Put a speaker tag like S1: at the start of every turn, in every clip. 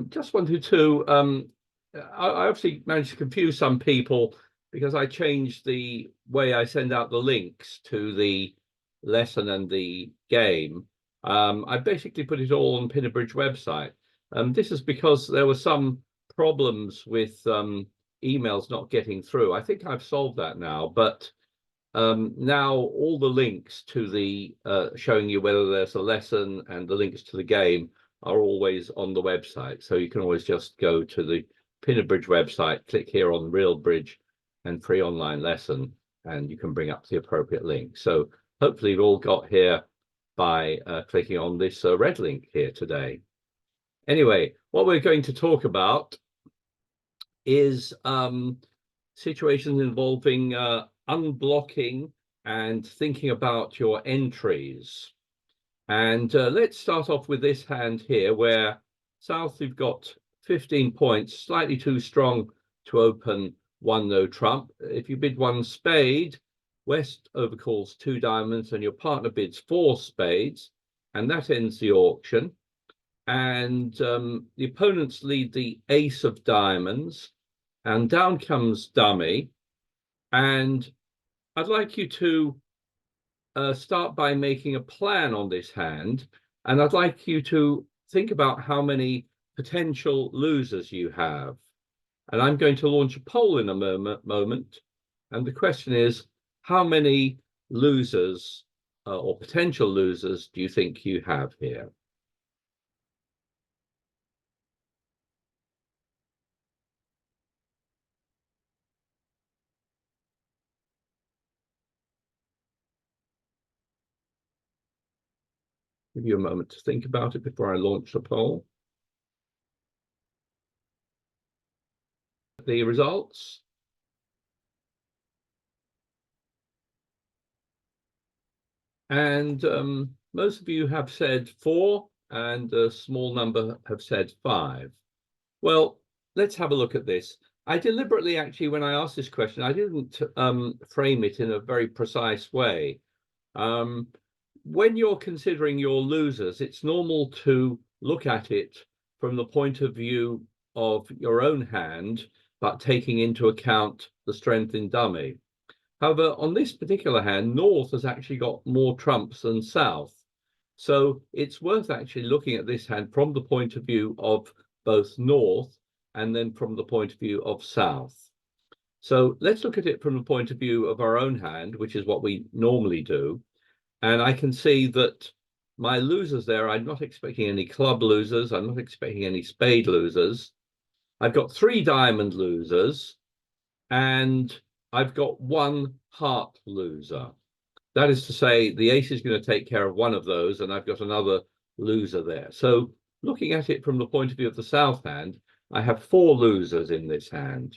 S1: Just wanted to, I obviously managed to confuse some people because I changed the way I send out the links to the lesson and the game. I basically put it all on Pinnabridge website. This is because there were some problems with emails not getting through. I think I've solved that now, but now all the links to the showing you whether there's a lesson and the links to the game are always on the website. So you can always just go to the Pinnabridge website, click here on Real Bridge and free online lesson, and you can bring up the appropriate link. So hopefully you've all got here by clicking on this red link here today. Anyway, what we're going to talk about is situations involving unblocking and thinking about your entries. And let's start off with this hand here, where South, you've got 15 points, slightly too strong to open one no trump. If you bid one spade, West overcalls two diamonds and your partner bids four spades, and that ends the auction. And the opponents lead the ace of diamonds, and down comes dummy. And I'd like you to start by making a plan on this hand, and I'd like you to think about how many potential losers you have. And I'm going to launch a poll in a moment, and the question is, how many losers or potential losers do you think you have here? Give you a moment to think about it before I launch the poll. The results. And most of you have said four, and a small number have said five. Well, let's have a look at this. I deliberately, actually, when I asked this question, I didn't frame it in a very precise way. When you're considering your losers, it's normal to look at it from the point of view of your own hand, but taking into account the strength in dummy. However, on this particular hand, North has actually got more trumps than South. So it's worth actually looking at this hand from the point of view of both North and then from the point of view of South. So let's look at it from the point of view of our own hand, which is what we normally do. And I can see that my losers there, I'm not expecting any club losers. I'm not expecting any spade losers. I've got three diamond losers, and I've got one heart loser. That is to say, the ace is going to take care of one of those, and I've got another loser there. So looking at it from the point of view of the South hand, I have four losers in this hand.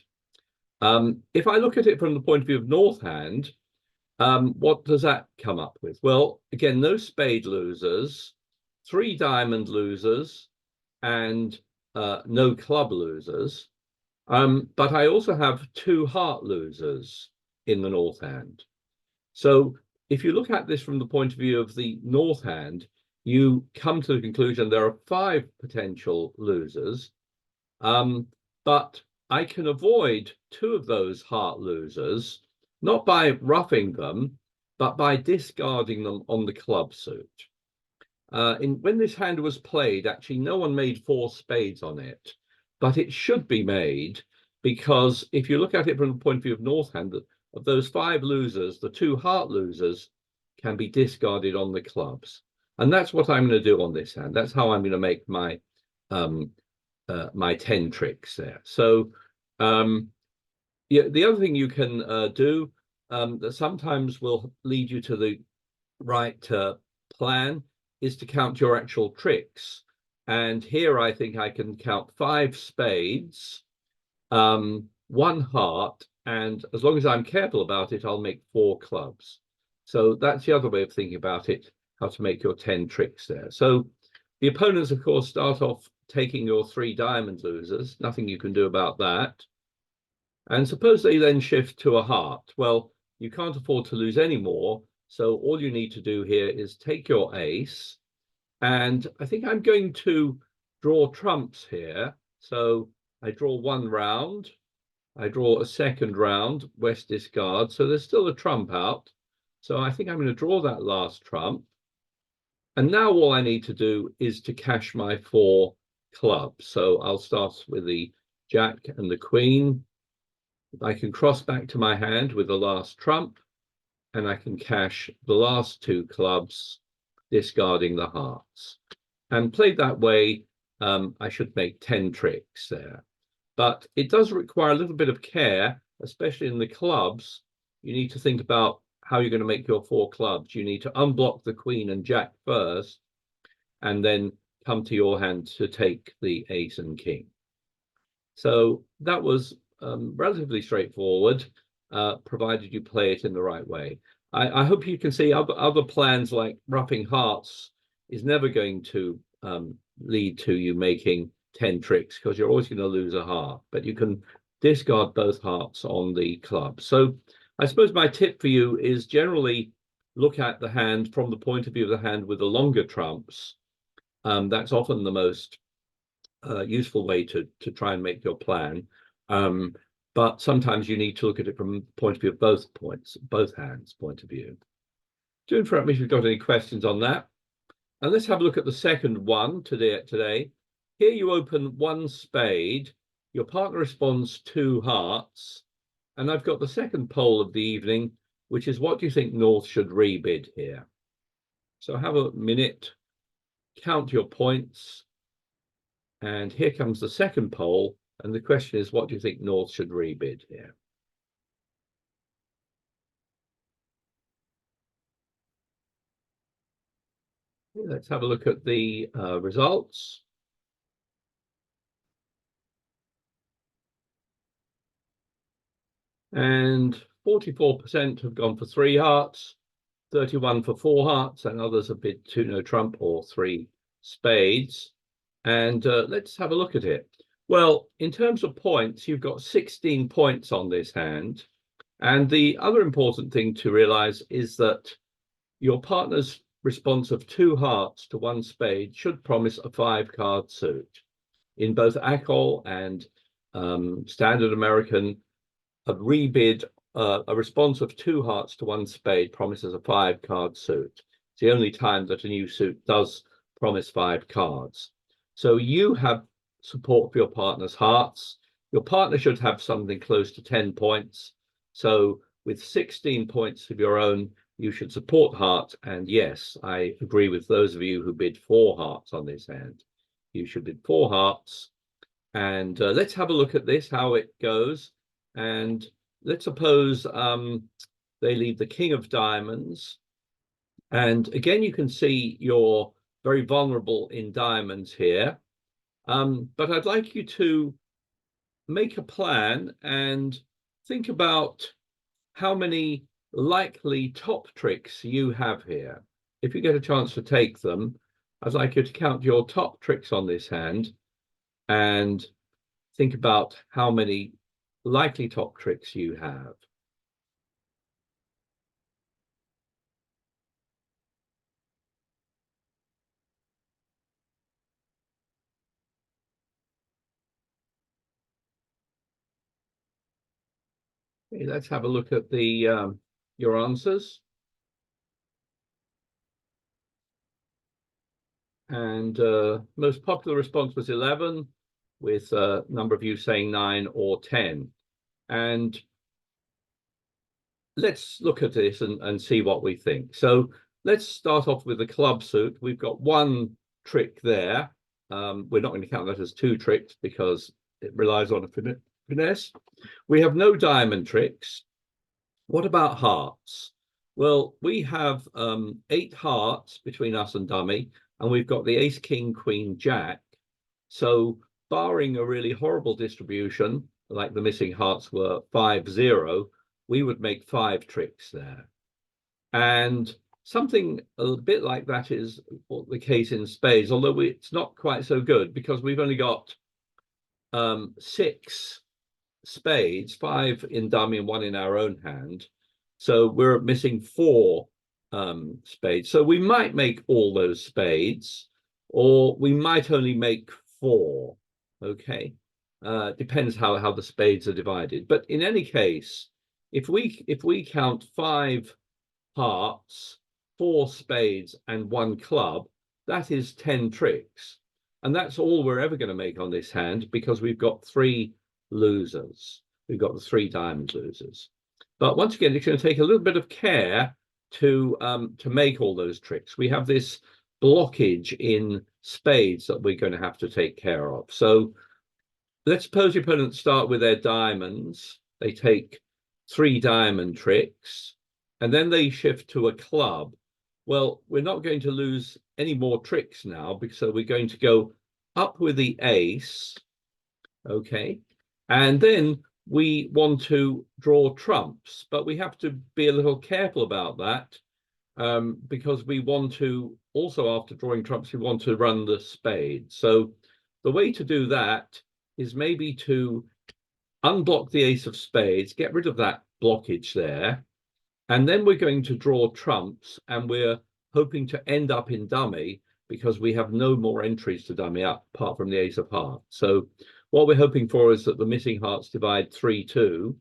S1: If I look at it from the point of view of North hand, what does that come up with? Well, again, no spade losers, three diamond losers, and no club losers. But I also have two heart losers in the North hand. So if you look at this from the point of view of the North hand, you come to the conclusion there are five potential losers, but I can avoid two of those heart losers, not by roughing them, but by discarding them on the club suit. When this hand was played, actually, no one made four spades on it, but it should be made, because if you look at it from the point of view of North hand, of those five losers, the two heart losers can be discarded on the clubs. And that's what I'm going to do on this hand. That's how I'm going to make my my 10 tricks there. So yeah, the other thing you can do that sometimes will lead you to the right plan is to count your actual tricks. And here I think I can count five spades, one heart, and as long as I'm careful about it, I'll make four clubs. So that's the other way of thinking about it, how to make your 10 tricks there. So the opponents, of course, start off taking your three diamond losers. Nothing you can do about that. And suppose they then shift to a heart. Well, you can't afford to lose any more. So all you need to do here is take your ace. And I think I'm going to draw trumps here. So I draw one round, I draw a second round, West discard. So there's still a trump out. So I think I'm going to draw that last trump. And now all I need to do is to cash my 4 clubs. So I'll start with the Jack and the Queen. I can cross back to my hand with the last trump, and I can cash the last 2 clubs, discarding the hearts. And played that way, I should make 10 tricks there. But it does require a little bit of care, especially in the clubs. You need to think about how you're going to make your 4 clubs. You need to unblock the Queen and Jack first, and then come to your hand to take the Ace and King. So that was relatively straightforward, provided you play it in the right way. I hope you can see other plans like roughing hearts is never going to lead to you making 10 tricks, because you're always going to lose a heart, but you can discard both hearts on the club. So I suppose my tip for you is generally look at the hand from the point of view of the hand with the longer trumps. That's often the most useful way to try and make your plan. But sometimes you need to look at it from the point of view of both hands' point of view. Do interrupt me if you've got any questions on that. And let's have a look at the second one today. Here you open 1 spade, your partner responds 2 hearts, and I've got the second poll of the evening, which is what do you think North should rebid here? So have a minute, count your points, and here comes the second poll, and the question is, what do you think North should rebid here? Let's have a look at the results. And 44% have gone for 3 hearts, 31 for 4 hearts, and others have bid 2 no trump or 3 spades. And let's have a look at it. Well, in terms of points, you've got 16 points on this hand. And the other important thing to realize is that your partner's response of 2 hearts to 1 spade should promise a 5-card suit. In both ACOL and standard American, a rebid, a response of 2 hearts to 1 spade promises a 5-card suit. It's the only time that a new suit does promise 5 cards. So you have support for your partner's hearts. Your partner should have something close to 10 points. So with 16 points of your own, you should support hearts. And yes, I agree with those of you who bid 4 hearts on this hand. You should bid 4 hearts. And let's have a look at this, how it goes. And let's suppose they leave the King of Diamonds. And again, you can see you're very vulnerable in diamonds here. But I'd like you to make a plan and think about how many likely top tricks you have here. If you get a chance to take them, I'd like you to count your top tricks on this hand and think about how many likely top tricks you have. Okay, let's have a look at the your answers. And most popular response was 11, with a number of you saying 9 or 10. And let's look at this and see what we think. So let's start off with the club suit. We've got 1 trick there. We're not going to count that as 2 tricks because it relies on a finesse. We have no diamond tricks. What about hearts? Well, we have 8 hearts between us and dummy, and we've got the Ace, King, Queen, Jack. So barring a really horrible distribution, like the missing hearts were 5-0, we would make 5 tricks there. And something a bit like that is the case in spades, although it's not quite so good because we've only got 6 spades, 5 in dummy and 1 in our own hand. So we're missing 4 spades. So we might make all those spades, or we might only make 4. Okay, depends how the spades are divided. But in any case, if we count 5 hearts, 4 spades, and 1 club, that is 10 tricks. And that's all we're ever going to make on this hand, because we've got 3 losers. We've got the 3 diamond losers. But once again, it's going to take a little bit of care to make all those tricks. We have this blockage in spades that we're going to have to take care of. So let's suppose the opponents start with their diamonds. They take 3 diamond tricks, and then they shift to a club. Well, we're not going to lose any more tricks now, because so we're going to go up with the ace, okay, and then we want to draw trumps, but we have to be a little careful about that, because we want to also, after drawing trumps, we want to run the spade. So the way to do that is maybe to unblock the ace of spades, get rid of that blockage there, and then we're going to draw trumps, and we're hoping to end up in dummy, because we have no more entries to dummy up apart from the ace of hearts. So what we're hoping for is that the missing hearts divide 3-2.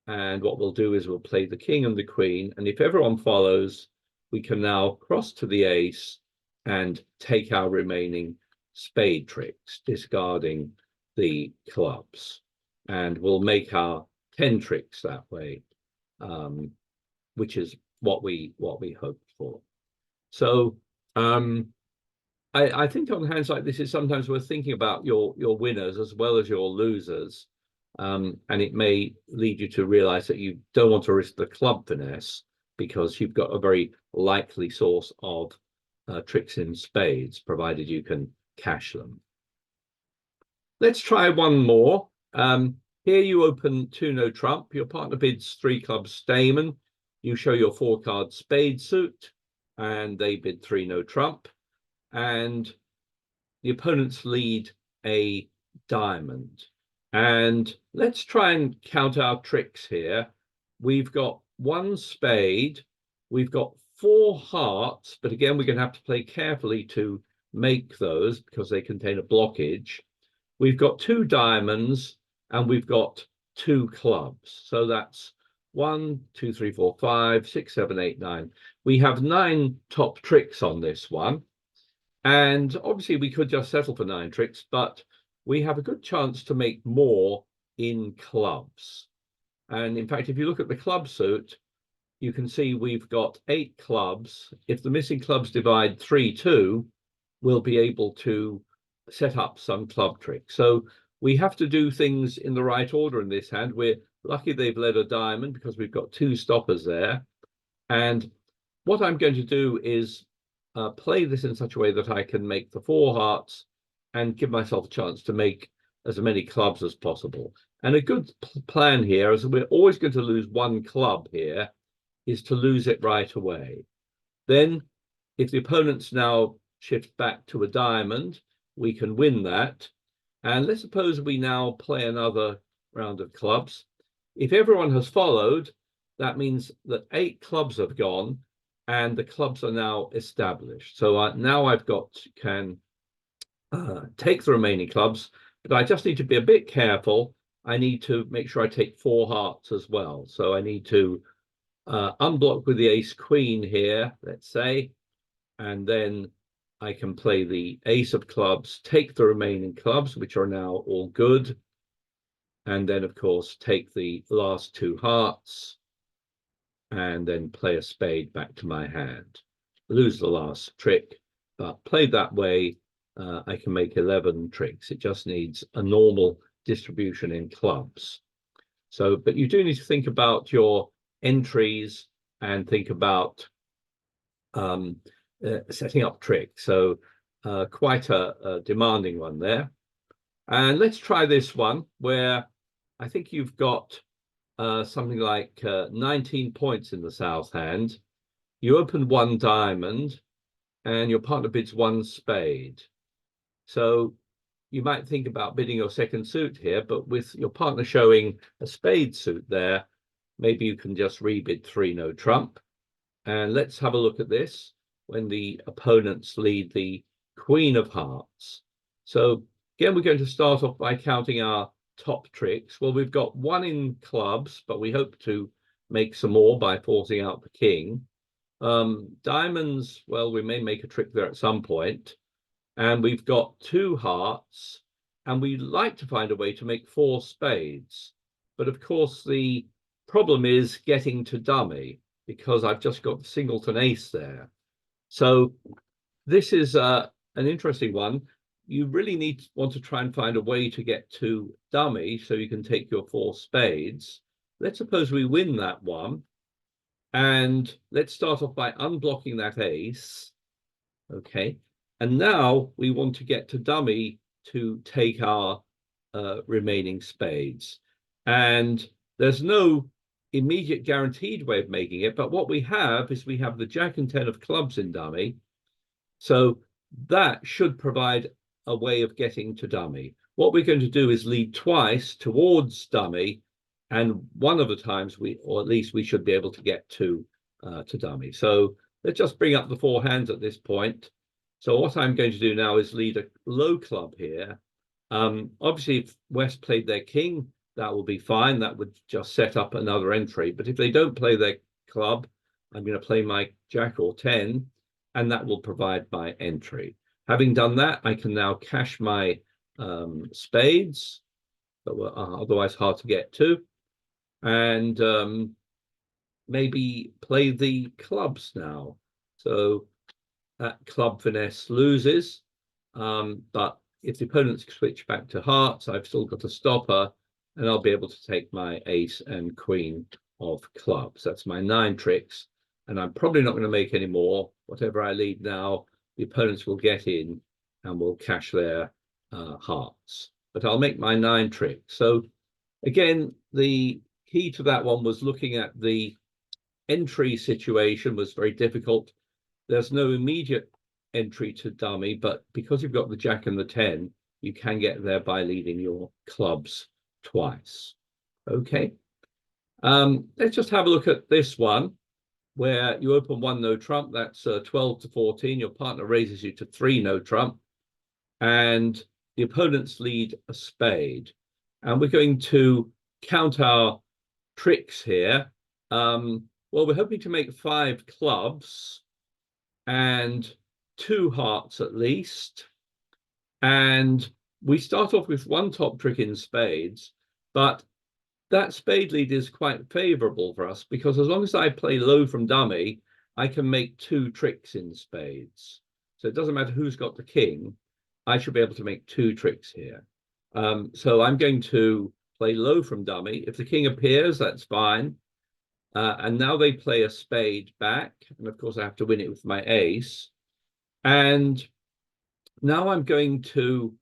S1: And what we'll do is we'll play the king and the queen. And if everyone follows, we can now cross to the ace and take our remaining spade tricks, discarding the clubs. And we'll make our 10 tricks that way, which is what we hoped for. So I think on hands like this, it's sometimes worth thinking about your winners as well as your losers, and it may lead you to realize that you don't want to risk the club finesse, because you've got a very likely source of tricks in spades, provided you can cash them. Let's try one more. Here you open 2 no trump. Your partner bids 3 clubs stamen. You show your 4-card spade suit, and they bid 3 no trump. And the opponents lead a diamond. And let's try and count our tricks here. We've got 1 spade, we've got 4 hearts, but again, we're going to have to play carefully to make those, because they contain a blockage. We've got 2 diamonds, and we've got 2 clubs. So that's 1, 2, 3, 4, 5, 6, 7, 8, 9. We have 9 top tricks on this one. And obviously we could just settle for 9 tricks, but we have a good chance to make more in clubs. And in fact, if you look at the club suit, you can see we've got 8 clubs. If the missing clubs divide 3-2, we'll be able to set up some club tricks. So we have to do things in the right order in this hand. We're lucky they've led a diamond, because we've got 2 stoppers there. And what I'm going to do is play this in such a way that I can make the 4 hearts and give myself a chance to make as many clubs as possible. And a good plan here, as we're always going to lose 1 club here, is to lose it right away. Then if the opponents now shift back to a diamond, we can win that. And let's suppose we now play another round of clubs. If everyone has followed, that means that 8 clubs have gone, and the clubs are now established. So now I've can take the remaining clubs, but I just need to be a bit careful. I need to make sure I take 4 hearts as well. So I need to unblock with the ace queen here, let's say, and then I can play the ace of clubs, take the remaining clubs, which are now all good, and then of course take the last 2 hearts, and then play a spade back to my hand. Lose the last trick, but played that way, I can make 11 tricks. It just needs a normal distribution in clubs. So, but you do need to think about your entries and think about setting up tricks. So quite a demanding one there. And let's try this one, where I think you've got something like 19 points in the south hand. You open 1 diamond, and your partner bids 1 spade. So you might think about bidding your second suit here, but with your partner showing a spade suit there, maybe you can just rebid 3 no trump. And let's have a look at this when the opponents lead the queen of hearts. So Again, we're going to start off by counting our top tricks. Well, we've got one in clubs, but we hope to make some more by forcing out the king. Diamonds, well, we may make a trick there at some point. And we've got 2 hearts, and we'd like to find a way to make 4 spades. But of course, the problem is getting to dummy, because I've just got the singleton ace there. So this is an interesting one. You really want to try and find a way to get to dummy so you can take your 4 spades. Let's suppose we win that one. And let's start off by unblocking that ace. Okay. And now we want to get to dummy to take our remaining spades. And there's no immediate guaranteed way of making it, but what we have is we have the jack and 10 of clubs in dummy. So that should provide a way of getting to dummy. What we're going to do is lead twice towards dummy, and one of the times or at least we should be able to get to dummy. So let's just bring up the 4 hands at this point. So what I'm going to do now is lead a low club here. Obviously, if West played their king, that will be fine. That would just set up another entry. But if they don't play their club, I'm going to play my jack or 10, and that will provide my entry. Having done that, I can now cash my spades that were otherwise hard to get to, and maybe play the clubs now. So that club finesse loses, but if the opponents switch back to hearts, I've still got a stopper, and I'll be able to take my ace and queen of clubs. That's my 9 tricks, and I'm probably not going to make any more. Whatever I lead now, the opponents will get in and will cash their hearts. But I'll make my 9 tricks. So again, the key to that one was looking at the entry situation was very difficult. There's no immediate entry to dummy, but because you've got the jack and the 10, you can get there by leading your clubs twice. Okay. Let's just have a look at this one, where you open 1 no trump. That's 12 to 14. Your partner raises you to 3 no trump, and the opponents lead a spade. And we're going to count our tricks here. Well, we're hoping to make 5 clubs and 2 hearts at least. And we start off with 1 top trick in spades, but that spade lead is quite favorable for us, because as long as I play low from dummy, I can make 2 tricks in spades. So it doesn't matter who's got the king, I should be able to make 2 tricks here. So I'm going to play low from dummy. If the king appears, that's fine. And now they play a spade back, and of course I have to win it with my ace. And now I'm going to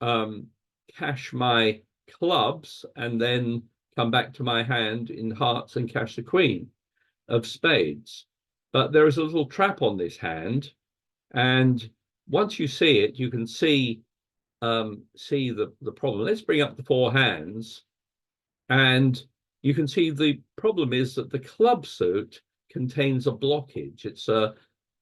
S1: cash my clubs and then come back to my hand in hearts and cash the queen of spades. But there is a little trap on this hand, and once you see it, you can see the problem. Let's bring up the 4 hands, and you can see the problem is that the club suit contains a blockage. It's a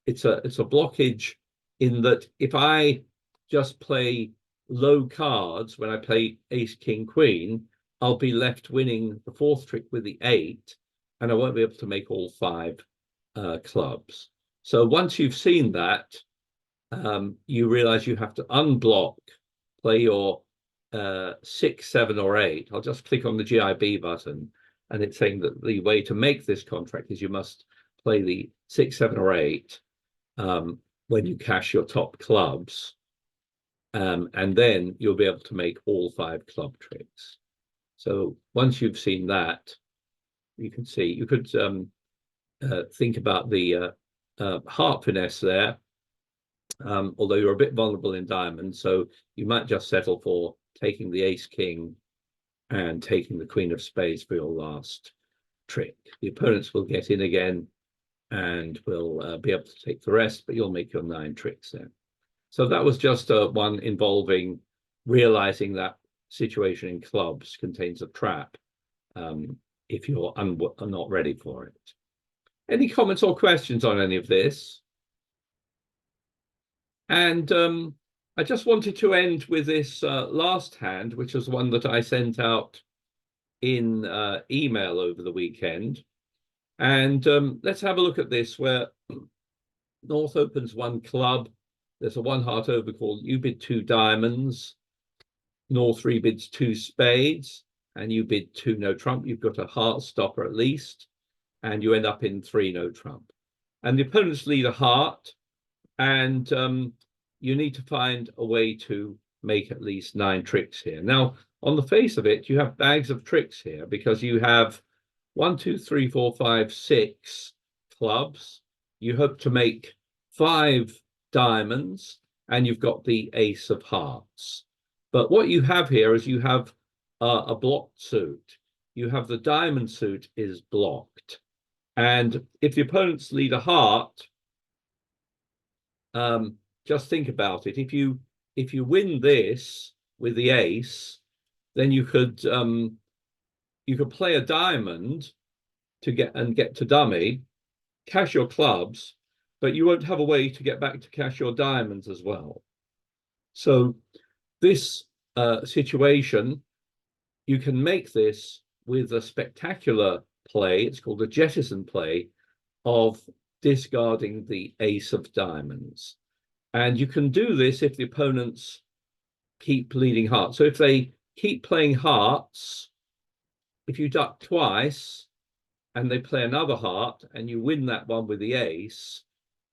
S1: blockage in that if I just play low cards when I play ace, king, queen, I'll be left winning the 4th trick with the 8, and I won't be able to make all 5 clubs. So once you've seen that, you realize you have to unblock, play your 6, 7, or 8. I'll just click on the GIB button, and it's saying that the way to make this contract is you must play the 6, 7, or 8 when you cash your top clubs, and then you'll be able to make all 5 club tricks. So once you've seen that, you can see, you could think about the heart finesse there, although you're a bit vulnerable in diamond, so you might just settle for taking the ace, king, and taking the queen of spades for your last trick. The opponents will get in again and will be able to take the rest, but you'll make your 9 tricks there. So that was just one involving realizing that situation in clubs contains a trap if you're not ready for it. Any comments or questions on any of this? And I just wanted to end with this last hand, which was one that I sent out in email over the weekend. And let's have a look at this, where North opens one club. There's a one heart over called you bid two diamonds. North rebids two spades, and you bid two no trump. You've got a heart stopper at least, and you end up in three no trump. And the opponents lead a heart, and you need to find a way to make at least 9 tricks here. Now, on the face of it, you have bags of tricks here because you have 1, 2, 3, 4, 5, 6 clubs. You hope to make 5 diamonds, and you've got the ace of hearts. But what you have here is you have a blocked suit. You have the diamond suit is blocked. And if the opponents lead a heart, just think about it. If you win this with the ace, then you could play a diamond to get to dummy, cash your clubs, but you won't have a way to get back to cash your diamonds as well. So this situation, you can make this with a spectacular play. It's called the Jettison play of discarding the ace of diamonds. And you can do this if the opponents keep leading hearts. So if they keep playing hearts, if you duck twice and they play another heart and you win that one with the ace,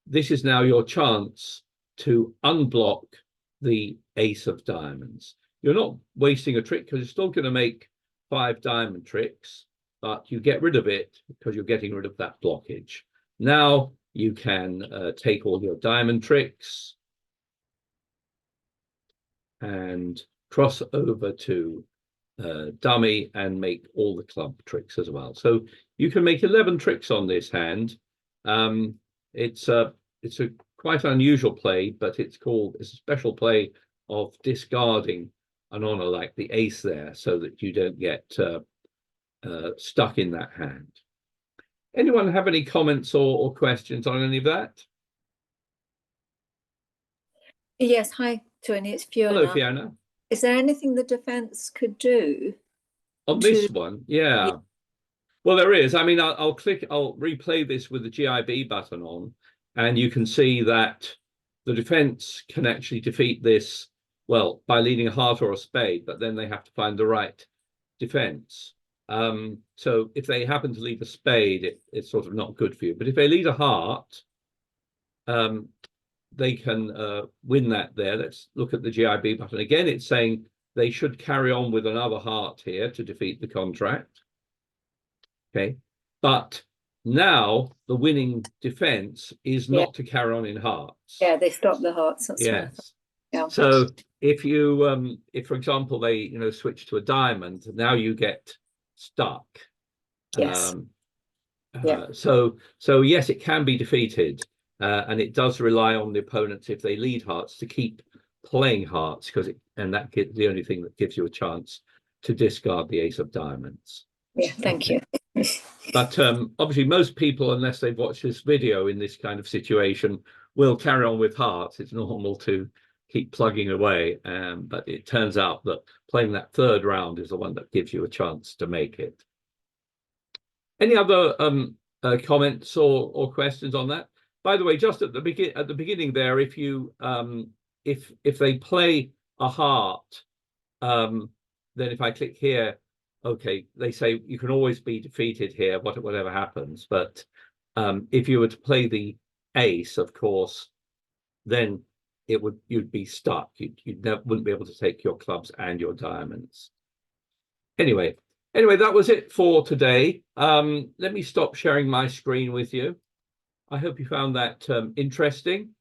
S1: this is now your chance to unblock the ace of diamonds. You're not wasting a trick because you're still going to make 5 diamond tricks, but you get rid of it because you're getting rid of that blockage. Now you can take all your diamond tricks and cross over to dummy and make all the club tricks as well. So you can make 11 tricks on this hand. It's a quite unusual play, but it's a special play of discarding an honor like the ace there, so that you don't get stuck in that hand. Anyone have any comments or questions on any of that?
S2: Yes, hi Tony, it's Fiona.
S1: Hello, Fiona.
S2: Is there anything the defense could do
S1: on this one? Yeah. Well, there is. I mean, I'll replay this with the GIB button on, and you can see that the defense can actually defeat this, well, by leading a heart or a spade, but then they have to find the right defense. So if they happen to lead a spade, it's sort of not good for you. But if they lead a heart, they can win that there. Let's look at the GIB button. Again, it's saying they should carry on with another heart here to defeat the contract. Okay, but now the winning defense is not to carry on in hearts.
S2: Yeah, they stop the hearts. That's
S1: yes.
S2: Yeah.
S1: So if you, if for example they switch to a diamond, now you get stuck.
S2: Yes.
S1: So yes, it can be defeated, and it does rely on the opponents, if they lead hearts, to keep playing hearts, and that gives the only thing that gives you a chance to discard the ace of diamonds.
S2: Yeah, thank you.
S1: But obviously most people, unless they've watched this video in this kind of situation, will carry on with hearts. It's normal to keep plugging away, but it turns out that playing that third round is the one that gives you a chance to make it. Any other comments or questions on that? By the way, just at the beginning there, if you if they play a heart, then if I click here, okay, they say you can always be defeated here, whatever happens. But if you were to play the ace, of course, then you'd be stuck. You wouldn't be able to take your clubs and your diamonds. Anyway, that was it for today. Let me stop sharing my screen with you. I hope you found that interesting.